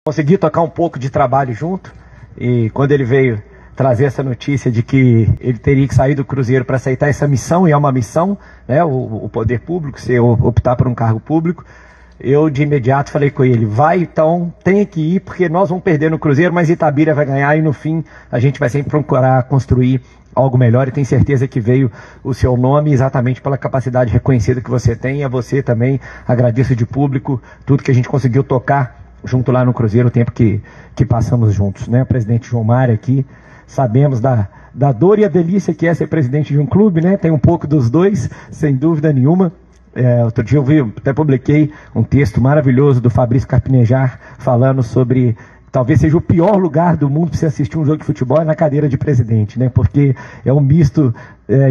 Consegui tocar um pouco de trabalho junto, e quando ele veio trazer essa notícia de que ele teria que sair do Cruzeiro para aceitar essa missão, e é uma missão, né, o poder público, se optar por um cargo público, eu de imediato falei com ele, vai então, tem que ir, porque nós vamos perder no Cruzeiro, mas Itabira vai ganhar, e no fim a gente vai sempre procurar construir algo melhor, e tenho certeza que veio o seu nome exatamente pela capacidade reconhecida que você tem, e a você também agradeço de público tudo que a gente conseguiu tocar junto lá no Cruzeiro, o tempo que passamos juntos, né? O presidente João Mário aqui, sabemos da dor e a delícia que é ser presidente de um clube, né? Tem um pouco dos dois, sem dúvida nenhuma. Outro dia eu até publiquei um texto maravilhoso do Fabrício Carpinejar falando sobre talvez seja o pior lugar do mundo para você assistir um jogo de futebol é na cadeira de presidente, né? Porque é um misto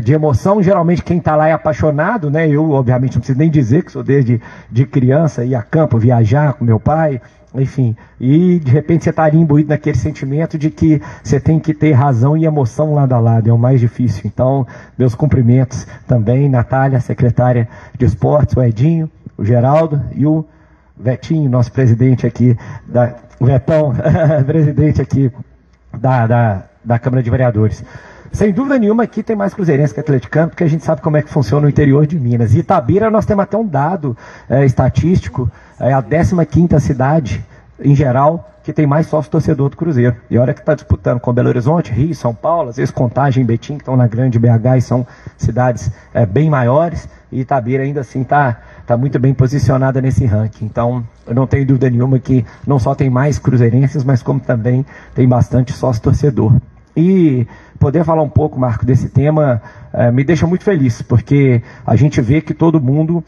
de emoção, geralmente quem está lá é apaixonado, né? Eu, obviamente, não preciso nem dizer que sou desde de criança, ir a campo, viajar com meu pai, enfim, e de repente você está imbuído naquele sentimento de que você tem que ter razão e emoção lado a lado, é o mais difícil. Então, meus cumprimentos também, Natália, secretária de Esportes, o Edinho, o Geraldo e o Vetinho, nosso presidente aqui, o Vetão, presidente aqui da Câmara de Vereadores. Sem dúvida nenhuma, aqui tem mais cruzeirense que atleticano, porque a gente sabe como é que funciona o interior de Minas. E Itabira, nós temos até um dado estatístico, é a 15ª cidade, em geral, que tem mais sócio-torcedor do Cruzeiro. E olha que está disputando com Belo Horizonte, Rio, São Paulo, às vezes Contagem e Betim, que estão na grande BH e são cidades bem maiores, e Itabira ainda assim está muito bem posicionada nesse ranking. Então, eu não tenho dúvida nenhuma que não só tem mais cruzeirenses, mas como também tem bastante sócio-torcedor. E poder falar um pouco, Marco, desse tema me deixa muito feliz, porque a gente vê que todo mundo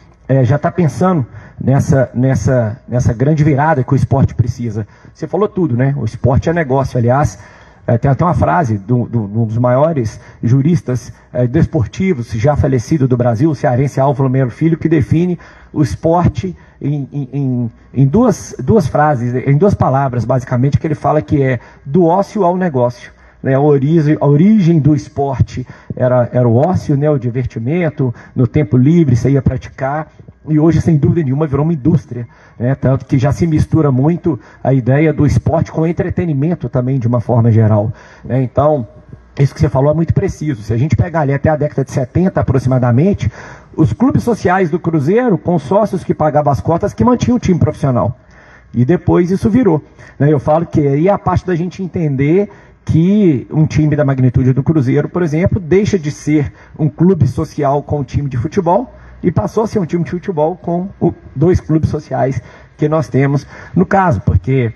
já está pensando nessa grande virada que o esporte precisa. Você falou tudo, né? O esporte é negócio. Aliás, tem até uma frase de um dos maiores juristas desportivos já falecido do Brasil, o cearense Álvaro Melo Filho, que define o esporte em duas frases, em duas palavras, basicamente, que ele fala que é do ócio ao negócio. A origem do esporte era o ócio, né, o divertimento, no tempo livre você ia praticar, e hoje, sem dúvida nenhuma, virou uma indústria, né, tanto que já se mistura muito a ideia do esporte com o entretenimento também, de uma forma geral, né? Então, isso que você falou é muito preciso. Se a gente pegar ali até a década de 70 aproximadamente, os clubes sociais do Cruzeiro, com sócios que pagavam as cotas, que mantinham o time profissional, e depois isso virou, né? Eu falo que aí é a parte da gente entender que um time da magnitude do Cruzeiro, por exemplo, deixa de ser um clube social com um time de futebol e passou a ser um time de futebol com dois clubes sociais que nós temos no caso, porque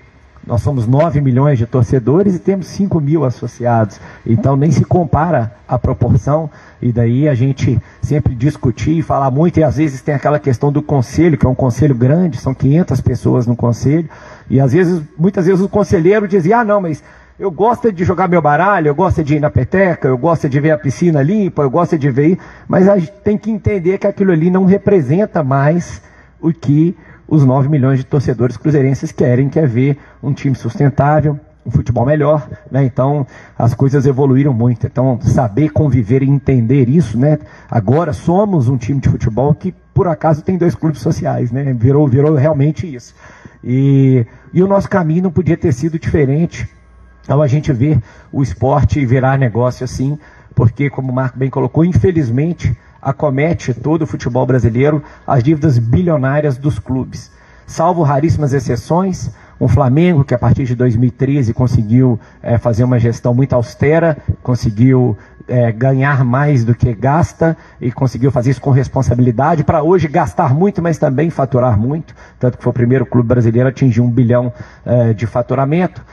nós somos 9 milhões de torcedores e temos 5 mil associados, então nem se compara a proporção, e daí a gente sempre discutir e falar muito, e às vezes tem aquela questão do conselho, que é um conselho grande, são 500 pessoas no conselho, e às vezes, muitas vezes o conselheiro dizia, não, mas eu gosto de jogar meu baralho, eu gosto de ir na peteca, eu gosto de ver a piscina limpa, eu gosto de ver, mas a gente tem que entender que aquilo ali não representa mais o que os 9 milhões de torcedores cruzeirenses querem, que é ver um time sustentável, um futebol melhor, né? Então as coisas evoluíram muito, então saber conviver e entender isso, né? Agora somos um time de futebol que por acaso tem 2 clubes sociais, né? Virou realmente isso, e o nosso caminho não podia ter sido diferente. Então a gente vê o esporte virar negócio assim, porque, como o Marco bem colocou, infelizmente acomete todo o futebol brasileiro as dívidas bilionárias dos clubes. Salvo raríssimas exceções, um Flamengo que a partir de 2013 conseguiu fazer uma gestão muito austera, conseguiu ganhar mais do que gasta e conseguiu fazer isso com responsabilidade para hoje gastar muito, mas também faturar muito, tanto que foi o primeiro clube brasileiro a atingir 1 bilhão de faturamento.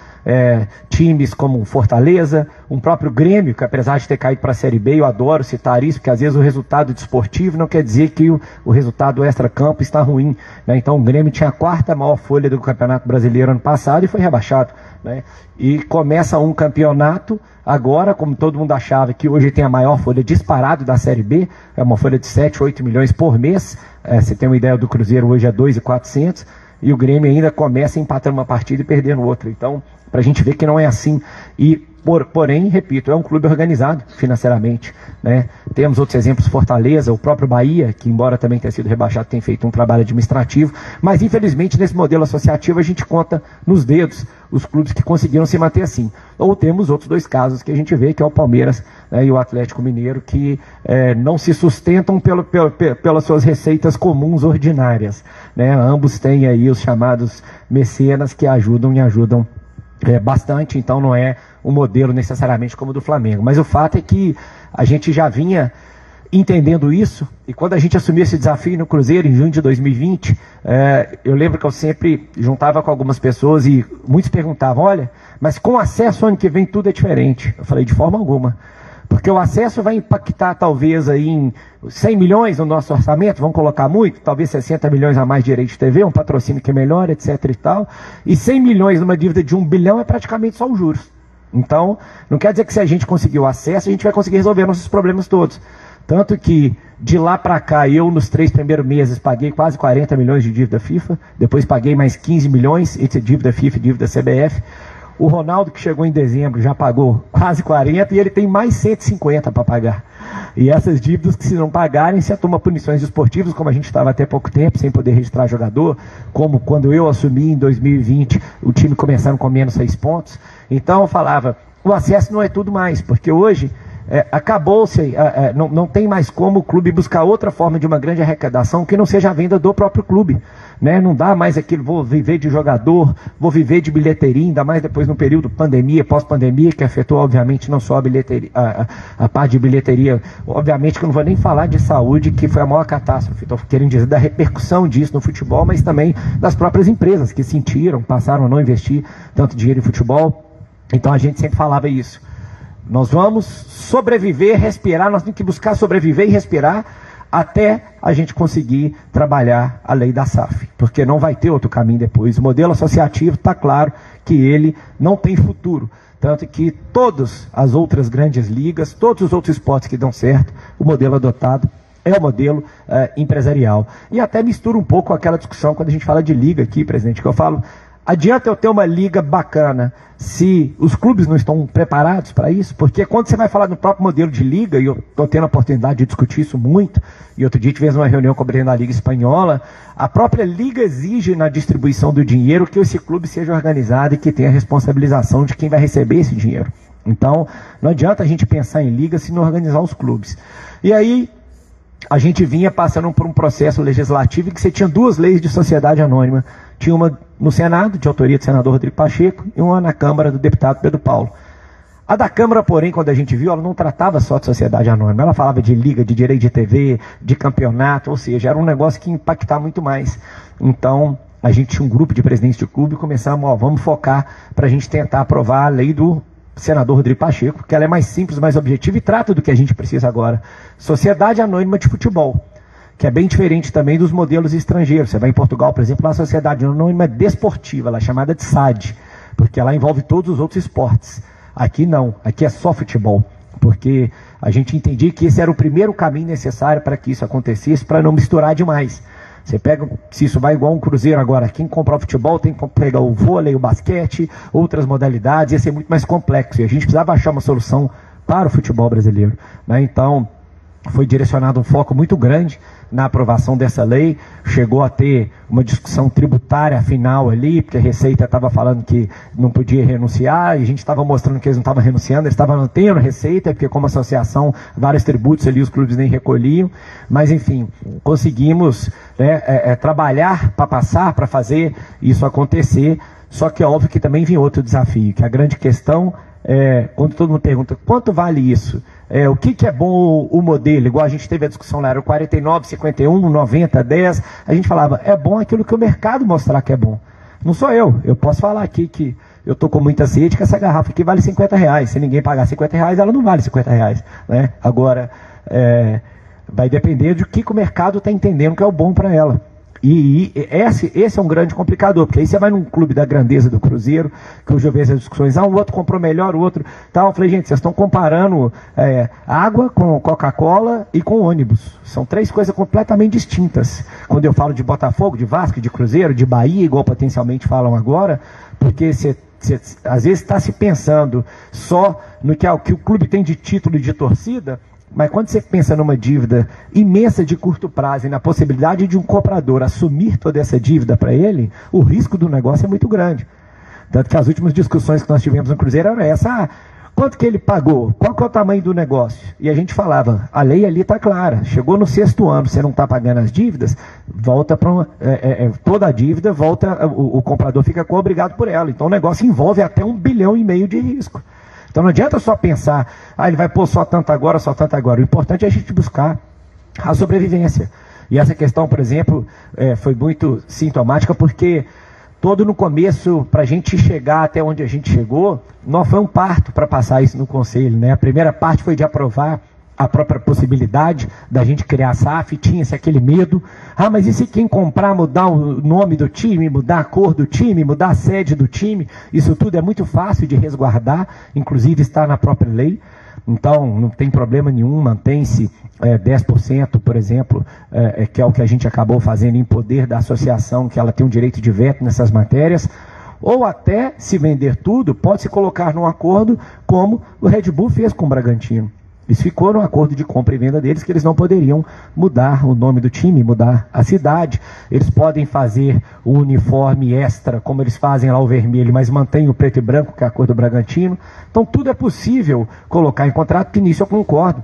Times como Fortaleza, um próprio Grêmio, que apesar de ter caído para a Série B, eu adoro citar isso, porque às vezes o resultado desportivo não quer dizer que o resultado extra-campo está ruim, né? Então o Grêmio tinha a 4ª maior folha do Campeonato Brasileiro ano passado e foi rebaixado, né? E começa um campeonato agora, como todo mundo achava, que hoje tem a maior folha disparado da Série B, é uma folha de 7, 8 milhões por mês, você tem uma ideia do Cruzeiro hoje é 2.400, e o Grêmio ainda começa empatando uma partida e perdendo outra. Então, para a gente ver que não é assim. E porém, repito, é um clube organizado financeiramente, né? Temos outros exemplos, Fortaleza, o próprio Bahia, que embora também tenha sido rebaixado, tem feito um trabalho administrativo, mas infelizmente nesse modelo associativo a gente conta nos dedos os clubes que conseguiram se manter assim. Ou temos outros dois casos que a gente vê, que é o Palmeiras, né, e o Atlético Mineiro, que não se sustentam pelas suas receitas comuns ordinárias, né? Ambos têm aí os chamados mecenas que ajudam e ajudam bastante, então não é um modelo necessariamente como o do Flamengo. Mas o fato é que a gente já vinha entendendo isso, e quando a gente assumiu esse desafio no Cruzeiro em junho de 2020, eu lembro que eu sempre juntava com algumas pessoas e muitos perguntavam, olha, mas com acesso ano que vem tudo é diferente. Eu falei, de forma alguma, porque o acesso vai impactar talvez aí em 100 milhões no nosso orçamento, vamos colocar muito, talvez 60 milhões a mais de direito de TV, um patrocínio que é melhor, etc e tal, e 100 milhões numa dívida de 1 bilhão é praticamente só os juros. Então, não quer dizer que se a gente conseguir o acesso, a gente vai conseguir resolver nossos problemas todos. Tanto que, de lá para cá, eu nos 3 primeiros meses paguei quase 40 milhões de dívida FIFA, depois paguei mais 15 milhões entre dívida FIFA e dívida CBF. O Ronaldo, que chegou em dezembro, já pagou quase 40 e ele tem mais 150 para pagar. E essas dívidas que, se não pagarem, se toma punições esportivas, como a gente estava até pouco tempo, sem poder registrar jogador, como quando eu assumi em 2020, o time começando com menos 6 pontos. Então eu falava, o acesso não é tudo mais, porque hoje acabou-se, não tem mais como o clube buscar outra forma de uma grande arrecadação que não seja a venda do próprio clube, né? Não dá mais aquilo, vou viver de jogador, vou viver de bilheteria, ainda mais depois no período pandemia, pós-pandemia, que afetou obviamente não só a bilheteria, a parte de bilheteria, obviamente que eu não vou nem falar de saúde, que foi a maior catástrofe, estou querendo dizer da repercussão disso no futebol, mas também das próprias empresas que sentiram, passaram a não investir tanto dinheiro em futebol. Então a gente sempre falava isso. Nós vamos sobreviver, respirar, nós temos que buscar sobreviver e respirar até a gente conseguir trabalhar a lei da SAF, porque não vai ter outro caminho depois. O modelo associativo está claro que ele não tem futuro, tanto que todas as outras grandes ligas, todos os outros esportes que dão certo, o modelo adotado é o modelo empresarial. E até mistura um pouco aquela discussão quando a gente fala de liga aqui, presidente, que eu falo, adianta eu ter uma liga bacana se os clubes não estão preparados para isso? Porque quando você vai falar do próprio modelo de liga, e eu estou tendo a oportunidade de discutir isso muito, e outro dia tivemos uma reunião com o presidente da Liga Espanhola, a própria liga exige na distribuição do dinheiro que esse clube seja organizado e que tenha a responsabilização de quem vai receber esse dinheiro. Então, não adianta a gente pensar em liga se não organizar os clubes. E aí, a gente vinha passando por um processo legislativo em que você tinha 2 leis de sociedade anônima. Tinha uma no Senado, de autoria do senador Rodrigo Pacheco, e uma na Câmara do deputado Pedro Paulo. A da Câmara, porém, quando a gente viu, ela não tratava só de sociedade anônima, ela falava de liga, de direito de TV, de campeonato, ou seja, era um negócio que ia impactar muito mais. Então, a gente tinha um grupo de presidentes de clube e começamos, vamos focar para a gente tentar aprovar a lei do senador Rodrigo Pacheco, que ela é mais simples, mais objetiva e trata do que a gente precisa agora. Sociedade Anônima de Futebol, que é bem diferente também dos modelos estrangeiros. Você vai em Portugal, por exemplo, a Sociedade Anônima Desportiva, ela é chamada de SAD, porque ela envolve todos os outros esportes. Aqui não, aqui é só futebol, porque a gente entendia que esse era o primeiro caminho necessário para que isso acontecesse, para não misturar demais. Você pega, se isso vai igual um Cruzeiro agora, quem comprar o futebol tem que pegar o vôlei, o basquete, outras modalidades, ia ser muito mais complexo, e a gente precisava achar uma solução para o futebol brasileiro, né? Então, foi direcionado um foco muito grande na aprovação dessa lei, chegou a ter uma discussão tributária final ali, porque a Receita estava falando que não podia renunciar, e a gente estava mostrando que eles não estavam renunciando, eles estavam mantendo a Receita, porque como associação, vários tributos ali os clubes nem recolhiam, mas enfim, conseguimos trabalhar para passar, para fazer isso acontecer, só que é óbvio que também vinha outro desafio, que a grande questão quando todo mundo pergunta, quanto vale isso? O que é bom o modelo? Igual a gente teve a discussão lá, era o 49, 51, 90, 10. A gente falava, é bom aquilo que o mercado mostrar que é bom. Não sou eu posso falar aqui que eu estou com muita sede, que essa garrafa aqui vale R$50. Se ninguém pagar R$50, ela não vale R$50. Né? Agora, vai depender de que o mercado está entendendo que é o bom para ela. E esse é um grande complicador, porque aí você vai num clube da grandeza do Cruzeiro, que hoje eu vejo as discussões, o outro comprou melhor, o outro tal. Eu falei, gente, vocês estão comparando água com Coca-Cola e com ônibus. São 3 coisas completamente distintas. Quando eu falo de Botafogo, de Vasco, de Cruzeiro, de Bahia, igual potencialmente falam agora, porque você Você, às vezes está se pensando só no que o clube tem de título e de torcida, mas quando você pensa numa dívida imensa de curto prazo e na possibilidade de um comprador assumir toda essa dívida para ele, o risco do negócio é muito grande. Tanto que as últimas discussões que nós tivemos no Cruzeiro eram essa: quanto que ele pagou? Qual que é o tamanho do negócio? E a gente falava, a lei ali está clara, chegou no 6º ano, você não está pagando as dívidas, volta para toda a dívida, volta, o comprador fica obrigado por ela. Então o negócio envolve até 1,5 bilhão de risco. Então não adianta só pensar, ele vai pôr só tanto agora, só tanto agora. O importante é a gente buscar a sobrevivência. E essa questão, por exemplo, foi muito sintomática, porque todo no começo, para a gente chegar até onde a gente chegou, não foi um parto para passar isso no conselho, né? A primeira parte foi de aprovar a própria possibilidade da gente criar a SAF, tinha-se aquele medo, mas e se quem comprar mudar o nome do time, mudar a cor do time, mudar a sede do time? Isso tudo é muito fácil de resguardar, inclusive está na própria lei. Então, não tem problema nenhum, mantém-se 10%, por exemplo, que é o que a gente acabou fazendo em poder da associação, que ela tem um direito de veto nessas matérias, ou até, se vender tudo, pode se colocar num acordo como o Red Bull fez com o Bragantino. Isso ficou no acordo de compra e venda deles, que eles não poderiam mudar o nome do time, mudar a cidade. Eles podem fazer o uniforme extra, como eles fazem lá o vermelho, mas mantém o preto e branco, que é a cor do Bragantino. Então tudo é possível colocar em contrato, que nisso eu concordo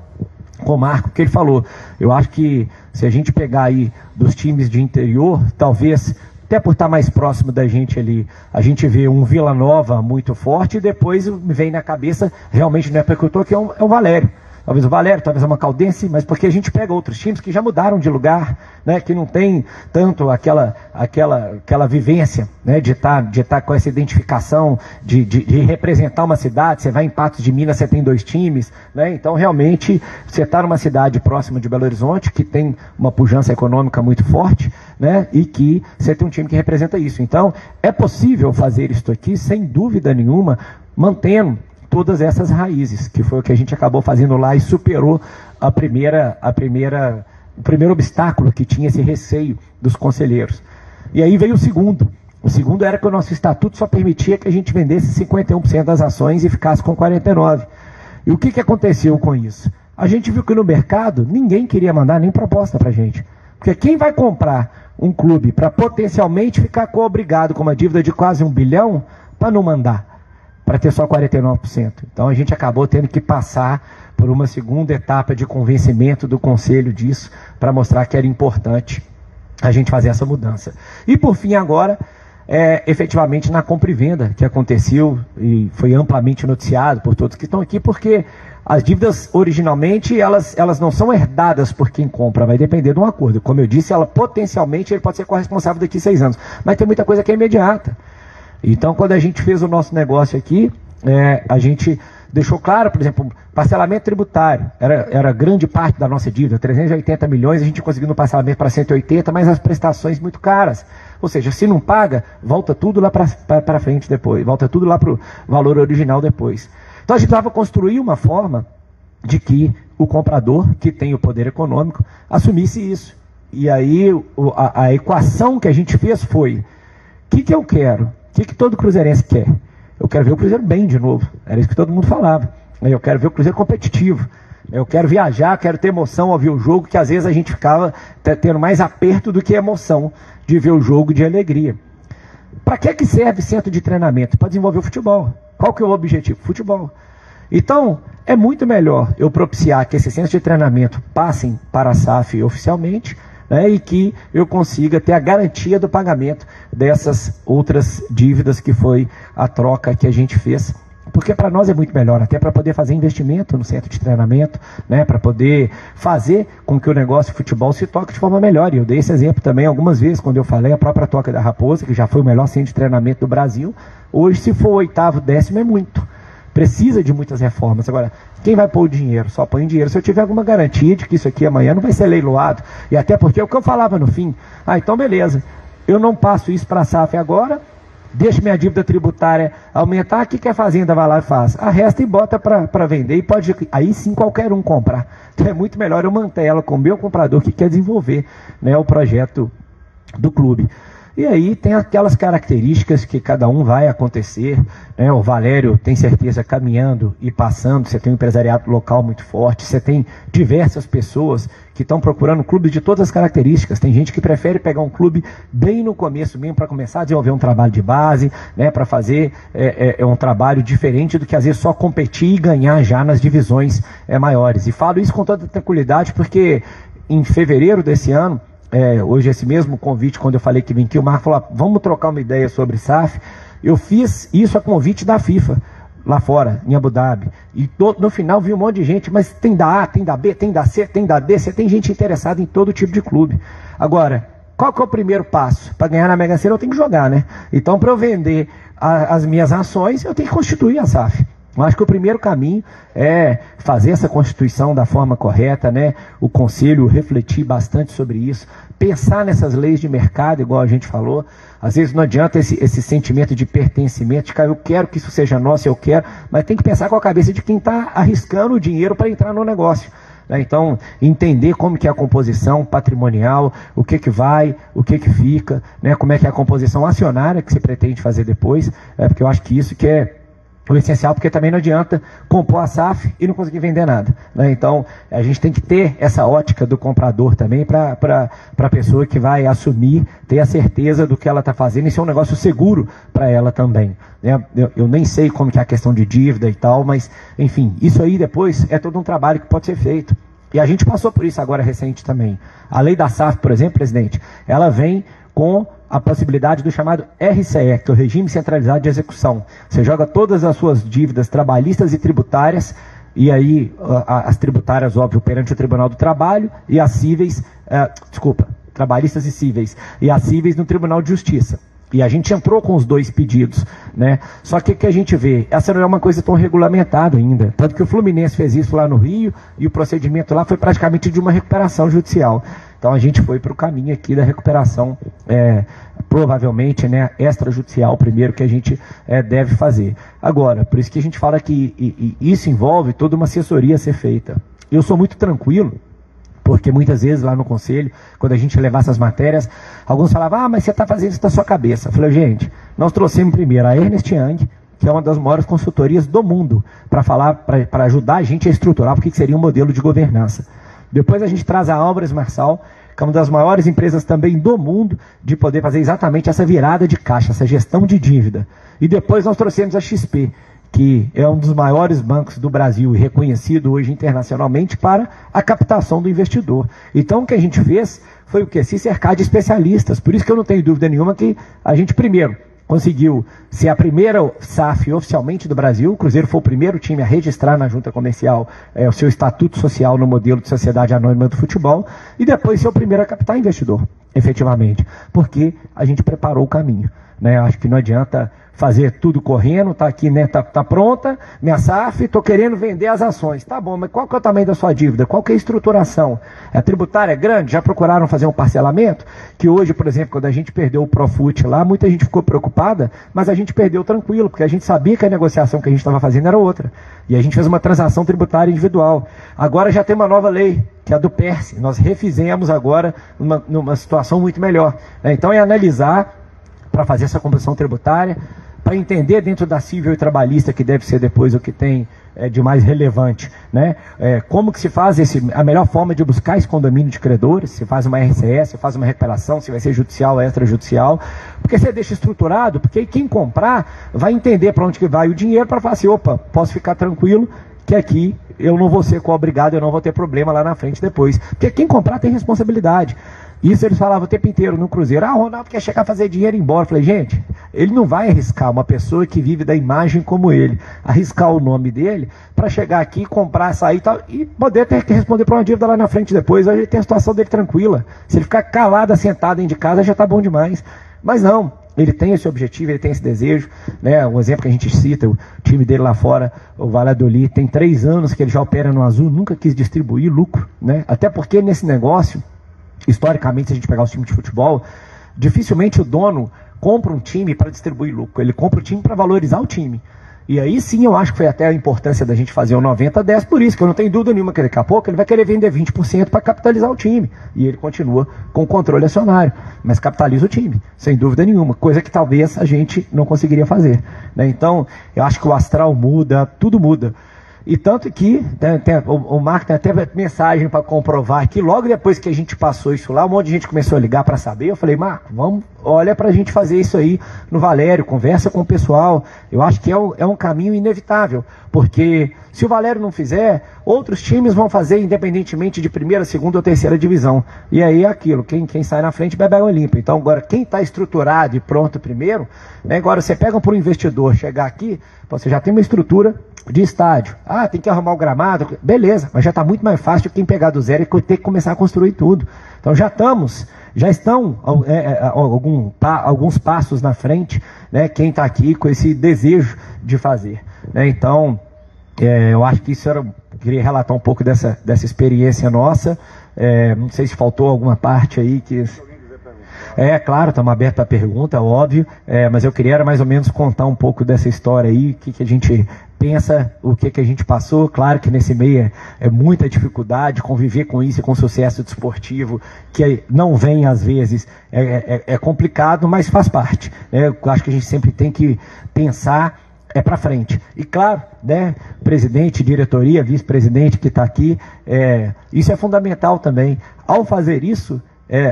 com o Marco, que ele falou. Eu acho que se a gente pegar aí dos times de interior, talvez, até por estar mais próximo da gente ali, a gente vê um Vila Nova muito forte, e depois me vem na cabeça, realmente não é porque eu estou aqui, é o Valério. Talvez o Valério, talvez uma Caldense, mas porque a gente pega outros times que já mudaram de lugar, né, que não tem tanto aquela vivência, né, de estar com essa identificação, de representar uma cidade. Você vai em Patos de Minas, você tem 2 times, né, então realmente você está numa cidade próxima de Belo Horizonte, que tem uma pujança econômica muito forte, né, e que você tem um time que representa isso. Então é possível fazer isso aqui, sem dúvida nenhuma, mantendo todas essas raízes, que foi o que a gente acabou fazendo lá e superou o primeiro obstáculo, que tinha esse receio dos conselheiros. E aí veio o segundo. O segundo era que o nosso estatuto só permitia que a gente vendesse 51% das ações e ficasse com 49%. E o que aconteceu com isso? A gente viu que no mercado ninguém queria mandar nem proposta para a gente. Porque quem vai comprar um clube para potencialmente ficar obrigado com uma dívida de quase 1 bilhão para não mandar? Para ter só 49%. Então a gente acabou tendo que passar por uma segunda etapa de convencimento do conselho disso, para mostrar que era importante a gente fazer essa mudança. E por fim agora, efetivamente na compra e venda, que aconteceu e foi amplamente noticiado por todos que estão aqui, porque as dívidas originalmente, elas não são herdadas por quem compra, vai depender de um acordo. Como eu disse, ela potencialmente ele pode ser corresponsável daqui a 6 anos, mas tem muita coisa que é imediata. Então, quando a gente fez o nosso negócio aqui, a gente deixou claro, por exemplo, parcelamento tributário, era grande parte da nossa dívida, 380 milhões, a gente conseguiu no parcelamento para 180, mas as prestações muito caras. Ou seja, se não paga, volta tudo lá para frente depois, volta tudo lá para o valor original depois. Então a gente precisava construir uma forma de que o comprador, que tem o poder econômico, assumisse isso. E aí a equação que a gente fez foi: o que eu quero? O que todo cruzeirense quer? Eu quero ver o Cruzeiro bem de novo. Era isso que todo mundo falava. Eu quero ver o Cruzeiro competitivo. Eu quero viajar, quero ter emoção ao ver o jogo, que às vezes a gente ficava tendo mais aperto do que emoção de ver o jogo, de alegria. Para que serve centro de treinamento? Para desenvolver o futebol. Qual que é o objetivo? Futebol. Então, é muito melhor eu propiciar que esses centros de treinamento passem para a SAF oficialmente, né, e que eu consiga ter a garantia do pagamento dessas outras dívidas, que foi a troca que a gente fez. Porque para nós é muito melhor, até para poder fazer investimento no centro de treinamento, né, para poder fazer com que o negócio de futebol se toque de forma melhor. E eu dei esse exemplo também algumas vezes, quando eu falei a própria Toca da Raposa, que já foi o melhor centro de treinamento do Brasil. Hoje, se for 8º, 10º, é muito. Precisa de muitas reformas. Agora, quem vai pôr o dinheiro? Só põe dinheiro se eu tiver alguma garantia de que isso aqui amanhã não vai ser leiloado. E até porque é o que eu falava no fim. Então beleza, eu não passo isso para a SAF agora, deixo minha dívida tributária aumentar, o que a Fazenda vai lá e faz? Arresta e bota para vender, e pode, aí sim, qualquer um comprar. Então é muito melhor eu manter ela com o meu comprador que quer desenvolver, né, o projeto do clube. E aí tem aquelas características que cada um vai acontecer, né? O Valério tem certeza caminhando e passando, você tem um empresariado local muito forte, você tem diversas pessoas que estão procurando clubes de todas as características. Tem gente que prefere pegar um clube bem no começo mesmo para começar a desenvolver um trabalho de base, né? Para fazer um trabalho diferente do que às vezes só competir e ganhar já nas divisões maiores. E falo isso com toda tranquilidade porque em fevereiro desse ano, hoje esse mesmo convite, quando eu falei que vim aqui, o Marco falou, vamos trocar uma ideia sobre SAF. Eu fiz isso a convite da FIFA, lá fora, em Abu Dhabi. E no final vi um monte de gente, mas tem da A, tem da B, tem da C, tem da D, você tem gente interessada em todo tipo de clube. Agora, qual que é o primeiro passo? Para ganhar na Mega Sena eu tenho que jogar, né? Então, para eu vender as minhas ações, eu tenho que constituir a SAF. Eu acho que o primeiro caminho é fazer essa constituição da forma correta, né? O conselho refletir bastante sobre isso, pensar nessas leis de mercado, igual a gente falou. Às vezes não adianta esse sentimento de pertencimento, de que eu quero que isso seja nosso, eu quero, mas tem que pensar com a cabeça de quem está arriscando o dinheiro para entrar no negócio. Então, entender como que é a composição patrimonial, o que vai, o que fica, né? Como é que é a composição acionária que você pretende fazer depois, porque eu acho que isso que é o essencial, porque também não adianta compor a SAF e não conseguir vender nada, né? Então, a gente tem que ter essa ótica do comprador também para a pessoa que vai assumir, ter a certeza do que ela está fazendo e ser um negócio seguro para ela também, né? Eu nem sei como que é a questão de dívida e tal, mas, enfim, isso aí depois é todo um trabalho que pode ser feito. E a gente passou por isso agora recente também. A lei da SAF, por exemplo, presidente, ela vem com a possibilidade do chamado RCE, que é o Regime Centralizado de Execução. Você joga todas as suas dívidas trabalhistas e tributárias, e aí as tributárias, óbvio, perante o Tribunal do Trabalho, e as cíveis, trabalhistas e cíveis, e as cíveis no Tribunal de Justiça. E a gente entrou com os dois pedidos, né? Só que o que a gente vê? Essa não é uma coisa tão regulamentada ainda. Tanto que o Fluminense fez isso lá no Rio, e o procedimento lá foi praticamente de uma recuperação judicial. Então a gente foi para o caminho aqui da recuperação, provavelmente, né, extrajudicial primeiro, que a gente deve fazer. Agora, por isso que a gente fala que isso envolve toda uma assessoria a ser feita. Eu sou muito tranquilo, porque muitas vezes lá no conselho, quando a gente levar essas matérias, alguns falavam, mas você está fazendo isso da sua cabeça. Eu falei, gente, nós trouxemos primeiro a Ernst Young, que é uma das maiores consultorias do mundo, para ajudar a gente a estruturar o que seria um modelo de governança. Depois a gente traz a Álvares Marçal, que é uma das maiores empresas também do mundo, de poder fazer exatamente essa virada de caixa, essa gestão de dívida. E depois nós trouxemos a XP, que é um dos maiores bancos do Brasil e reconhecido hoje internacionalmente para a captação do investidor. Então o que a gente fez foi o quê? Se cercar de especialistas. Por isso que eu não tenho dúvida nenhuma que a gente primeiro conseguiu ser a primeira SAF oficialmente do Brasil. O Cruzeiro foi o primeiro time a registrar na junta comercial o seu estatuto social no modelo de sociedade anônima do futebol, e depois ser o primeiro a captar investidor, efetivamente, porque a gente preparou o caminho, né? Acho que não adianta fazer tudo correndo, tá aqui, né? Tá pronta, minha SAF, tô querendo vender as ações. Tá bom, mas qual que é o tamanho da sua dívida? Qual que é a estruturação? A tributária é grande? Já procuraram fazer um parcelamento? Que hoje, por exemplo, quando a gente perdeu o Profut lá, muita gente ficou preocupada, mas a gente perdeu tranquilo, porque a gente sabia que a negociação que a gente estava fazendo era outra. E a gente fez uma transação tributária individual. Agora já tem uma nova lei, que é a do PERSE. Nós refizemos agora numa situação muito melhor, né? Então é analisar para fazer essa composição tributária, para entender dentro da civil e trabalhista, que deve ser depois o que tem de mais relevante, né? Como que se faz a melhor forma de buscar esse condomínio de credores, se faz uma RCS, se faz uma recuperação, se vai ser judicial ou extrajudicial, porque você deixa estruturado, porque quem comprar vai entender para onde que vai o dinheiro, para falar assim, opa, posso ficar tranquilo que aqui eu não vou ser cobrigado, eu não vou ter problema lá na frente depois, porque quem comprar tem responsabilidade. Isso eles falavam o tempo inteiro no Cruzeiro. O Ronaldo quer chegar a fazer dinheiro e ir embora. Eu falei, gente, ele não vai arriscar uma pessoa que vive da imagem como ele, arriscar o nome dele para chegar aqui, comprar, sair e tal, e poder ter que responder para uma dívida lá na frente depois. Hoje ele tem a situação dele tranquila. Se ele ficar calado, sentado dentro de casa, já está bom demais. Mas não, ele tem esse objetivo, ele tem esse desejo, né? Um exemplo que a gente cita, o time dele lá fora, o Valladolid, tem 3 anos que ele já opera no Azul, nunca quis distribuir lucro, né? Até porque nesse negócio, historicamente, se a gente pegar os times de futebol, dificilmente o dono compra um time para distribuir lucro, ele compra o time para valorizar o time. E aí sim eu acho que foi até a importância da gente fazer o 90-10, por isso que eu não tenho dúvida nenhuma que daqui a pouco ele vai querer vender 20% para capitalizar o time. E ele continua com o controle acionário, mas capitaliza o time, sem dúvida nenhuma, coisa que talvez a gente não conseguiria fazer, né? Então, eu acho que o astral muda, tudo muda. E tanto que o Marco tem até mensagem para comprovar que logo depois que a gente passou isso lá, um monte de gente começou a ligar para saber. Eu falei, Marco, vamos, olha para a gente fazer isso aí no Valério, conversa com o pessoal. Eu acho que é um caminho inevitável, porque se o Valério não fizer, outros times vão fazer independentemente de primeira, segunda ou terceira divisão. E aí é aquilo, quem sai na frente bebe água limpa. Então agora quem está estruturado e pronto primeiro, né, agora você pega para um investidor chegar aqui, você já tem uma estrutura de estádio. Ah, tem que arrumar o gramado. Beleza, mas já está muito mais fácil quem pegar do zero e ter que começar a construir tudo. Então já estão alguns passos na frente, né, quem está aqui com esse desejo de fazer, né? Então, eu acho que isso queria relatar um pouco dessa experiência nossa. Não sei se faltou alguma parte aí que... Claro, estamos abertos à pergunta, óbvio, mas eu queria mais ou menos contar um pouco dessa história aí, o que a gente pensa, o que a gente passou. Claro que nesse meio é muita dificuldade, conviver com isso e com o sucesso desportivo, que não vem às vezes, é complicado, mas faz parte, né? Eu acho que a gente sempre tem que pensar para frente. E claro, né, presidente, diretoria, vice-presidente que está aqui, isso é fundamental também. Ao fazer isso,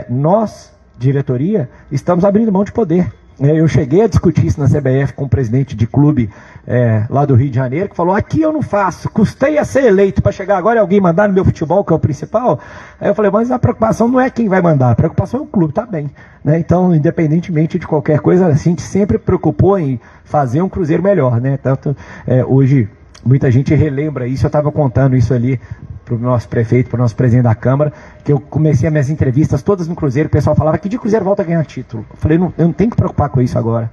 nós, diretoria, estamos abrindo mão de poder. Eu cheguei a discutir isso na CBF com o presidente de clube lá do Rio de Janeiro, que falou, aqui eu não faço, custei a ser eleito para chegar agora e alguém mandar no meu futebol, que é o principal. Aí eu falei, mas a preocupação não é quem vai mandar, a preocupação é o clube, tá bem, né? Então, independentemente de qualquer coisa, a gente sempre preocupou em fazer um Cruzeiro melhor, né? Tanto hoje muita gente relembra isso, eu estava contando isso ali para o nosso prefeito, para o nosso presidente da Câmara, que eu comecei as minhas entrevistas todas no Cruzeiro, o pessoal falava que de Cruzeiro volta a ganhar título. Eu falei, eu não tenho que preocupar com isso agora,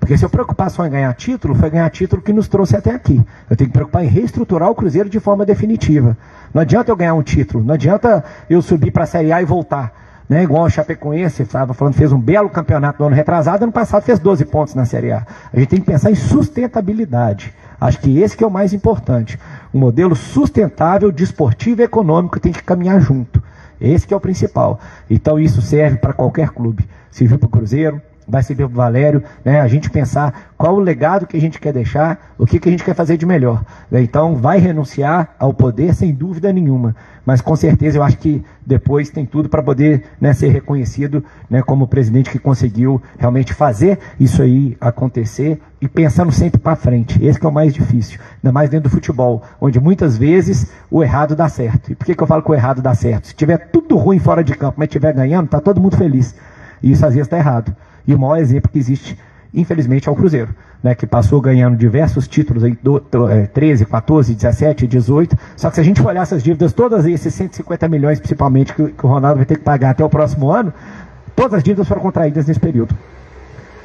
porque se eu preocupar só em ganhar título, foi ganhar título que nos trouxe até aqui. Eu tenho que preocupar em reestruturar o Cruzeiro de forma definitiva. Não adianta eu ganhar um título, não adianta eu subir para a Série A e voltar, né? Igual o Chapecoense, estava falando, fez um belo campeonato no ano retrasado, ano passado fez 12 pontos na Série A. A gente tem que pensar em sustentabilidade. Acho que esse que é o mais importante. Um modelo sustentável, desportivo e econômico tem que caminhar junto. Esse que é o principal. Então isso serve para qualquer clube. Serviu para o Cruzeiro, vai servir para o Valério, né? A gente pensar qual o legado que a gente quer deixar, o que a gente quer fazer de melhor, né? Então vai renunciar ao poder sem dúvida nenhuma, mas com certeza eu acho que depois tem tudo para poder, né, ser reconhecido, né, como o presidente que conseguiu realmente fazer isso aí acontecer e pensando sempre para frente. Esse que é o mais difícil, ainda mais dentro do futebol, onde muitas vezes o errado dá certo. E por que eu falo que o errado dá certo? Se tiver tudo ruim fora de campo, mas estiver ganhando, tá todo mundo feliz. E isso às vezes está errado. E o maior exemplo que existe, infelizmente, é o Cruzeiro, né, que passou ganhando diversos títulos, aí, 13, 14, 17, 18, só que se a gente olhar essas dívidas todas, esses 150 milhões principalmente que o Ronaldo vai ter que pagar até o próximo ano, todas as dívidas foram contraídas nesse período.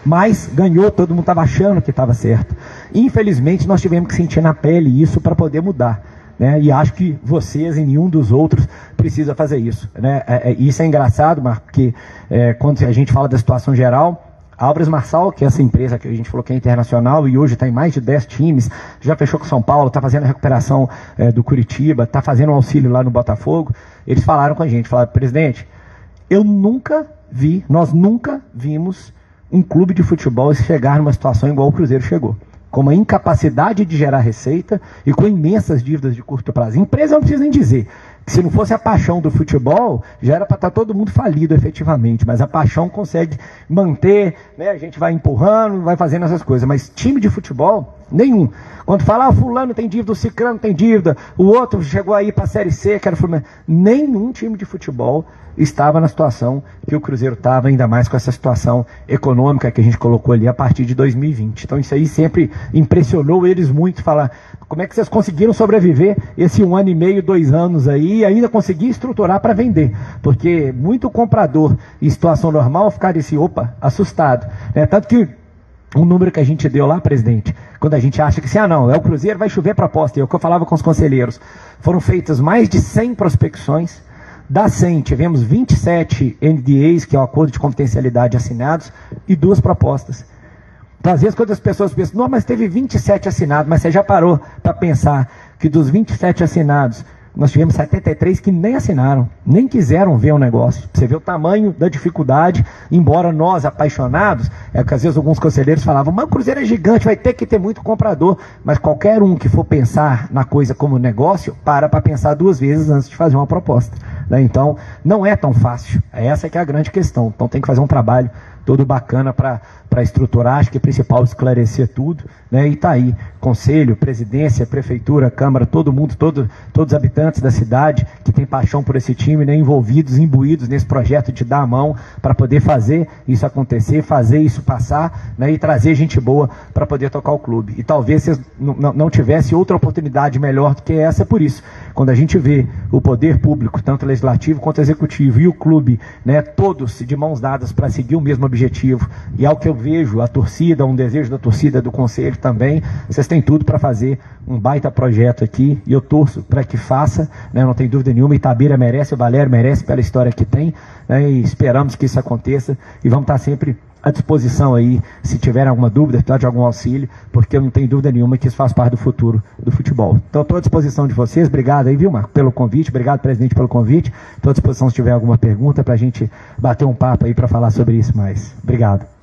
Mas ganhou, todo mundo estava achando que estava certo. Infelizmente, nós tivemos que sentir na pele isso para poder mudar, né? E acho que vocês e nenhum dos outros precisa fazer isso, né? Isso é engraçado, Marco, porque quando a gente fala da situação geral, a Álvares Marçal, que é essa empresa que a gente falou que é internacional e hoje está em mais de 10 times, já fechou com São Paulo, está fazendo a recuperação do Curitiba, está fazendo um auxílio lá no Botafogo. Eles falaram com a gente, falaram, presidente, nós nunca vimos um clube de futebol chegar numa situação igual o Cruzeiro chegou, com uma incapacidade de gerar receita e com imensas dívidas de curto prazo. Empresa eu não preciso nem dizer, que se não fosse a paixão do futebol, já era para estar todo mundo falido efetivamente, mas a paixão consegue manter, né? A gente vai empurrando, vai fazendo essas coisas, mas time de futebol, nenhum. Quando fala, fulano tem dívida, o ciclano tem dívida, o outro chegou aí para a Série C, que era Fluminense, nenhum time de futebol estava na situação que o Cruzeiro estava, ainda mais com essa situação econômica que a gente colocou ali a partir de 2020. Então isso aí sempre impressionou eles muito, falar como é que vocês conseguiram sobreviver esse 1 ano e meio, 2 anos aí, e ainda conseguir estruturar para vender, porque muito comprador em situação normal ficaria assim, assustado, né? Tanto que um número que a gente deu lá, presidente, quando a gente acha que assim, não, é o Cruzeiro, vai chover proposta, é o que eu falava com os conselheiros, foram feitas mais de 100 prospecções. Das 100, tivemos 27 NDAs, que é o Acordo de Confidencialidade, assinados, e 2 propostas. Então, às vezes, quando as pessoas pensam, não, mas teve 27 assinados, mas você já parou para pensar que dos 27 assinados, nós tivemos 73 que nem assinaram, nem quiseram ver o negócio. Você vê o tamanho da dificuldade, embora nós, apaixonados, que às vezes alguns conselheiros falavam, mas o Cruzeiro é gigante, vai ter que ter muito comprador. Mas qualquer um que for pensar na coisa como negócio, para pensar 2 vezes antes de fazer uma proposta, né? Então, não é tão fácil. Essa que é a grande questão. Então, tem que fazer um trabalho todo bacana para estruturar, acho que é principal esclarecer tudo, né? E tá aí, conselho, presidência, prefeitura, câmara, todo mundo, todos os habitantes da cidade que tem paixão por esse time, né? Envolvidos, imbuídos nesse projeto de dar a mão para poder fazer isso acontecer, fazer isso passar, né? E trazer gente boa para poder tocar o clube. E talvez vocês não tivessem outra oportunidade melhor do que essa, por isso. Quando a gente vê o poder público, tanto legislativo quanto executivo, e o clube, né? Todos de mãos dadas para seguir o mesmo objetivo, e ao que eu vejo a torcida, um desejo da torcida, do conselho também, vocês têm tudo para fazer um baita projeto aqui, e eu torço para que faça, né, não tem dúvida nenhuma, Itabira merece, o Valério merece pela história que tem, né, e esperamos que isso aconteça, e vamos estar sempre à disposição aí, se tiver alguma dúvida, precisar de algum auxílio, porque eu não tenho dúvida nenhuma que isso faz parte do futuro do futebol. Então, estou à disposição de vocês, obrigado aí, viu, Marco, pelo convite, obrigado, presidente, pelo convite, estou à disposição se tiver alguma pergunta para a gente bater um papo aí para falar sobre isso mais. Obrigado.